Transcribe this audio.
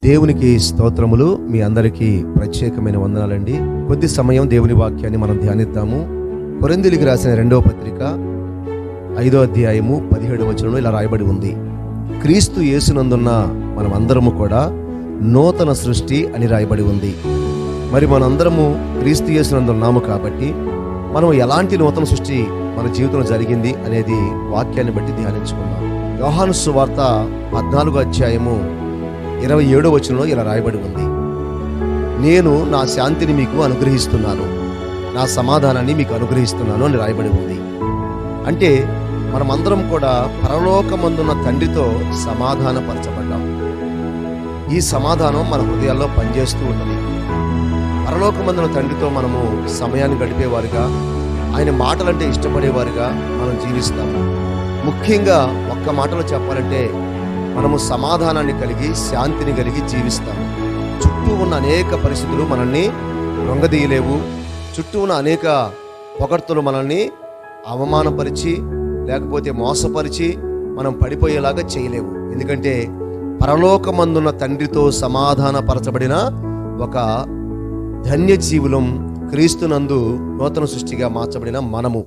దేవునికి స్తోత్రములు. మీ అందరికీ ప్రత్యేకమైన వందనాలండి. కొద్ది సమయం దేవుని వాక్యాన్ని మనం ధ్యానిద్దాము. కొరింథీయులకు రాసిన 2వ పత్రిక 5వ అధ్యాయము 17వ వచనంలో ఇలా రాయబడి ఉంది, క్రీస్తు యేసునందున్న మనమందరము కూడా నూతన సృష్టి అని రాయబడి ఉంది. మరి మనందరము క్రీస్తు యేసునందు ఉన్నాము కాబట్టి మనం ఎలాంటి నూతన సృష్టి మన జీవితంలో జరిగింది అనేది వాక్యాన్ని బట్టి ధ్యానించుకుందాం. యోహాను సువార్త 14వ అధ్యాయము 27వ వచనంలో ఇలా రాయబడి ఉంది, నేను నా శాంతిని మీకు అనుగ్రహిస్తున్నాను, నా సమాధానాన్ని మీకు అనుగ్రహిస్తున్నాను అని రాయబడి ఉంది. అంటే మనమందరం కూడా పరలోకమందున్న తండ్రితో సమాధానపరచబడ్డాం. ఈ సమాధానం మన హృదయాల్లో పనిచేస్తూ ఉన్నది. పరలోకమందున్న తండ్రితో మనము సమయాన్ని గడిపేవారుగా, ఆయన మాటలంటే ఇష్టపడేవారుగా మనం జీవిస్తాము. ముఖ్యంగా ఒక్క మాటలో చెప్పాలంటే మనము సమాధానాన్ని కలిగి శాంతిని కలిగి జీవిస్తాము. చుట్టూ ఉన్న అనేక పరిస్థితులు మనల్ని లొంగదీయలేవు. చుట్టూ ఉన్న అనేక పొగడ్తలు మనల్ని అవమానపరిచి లేకపోతే మోసపరిచి మనం పడిపోయేలాగా చేయలేవు. ఎందుకంటే పరలోకమందున్న తండ్రితో సమాధానపరచబడిన ఒక ధన్యజీవులం, క్రీస్తునందు నూతన సృష్టిగా మార్చబడిన మనము.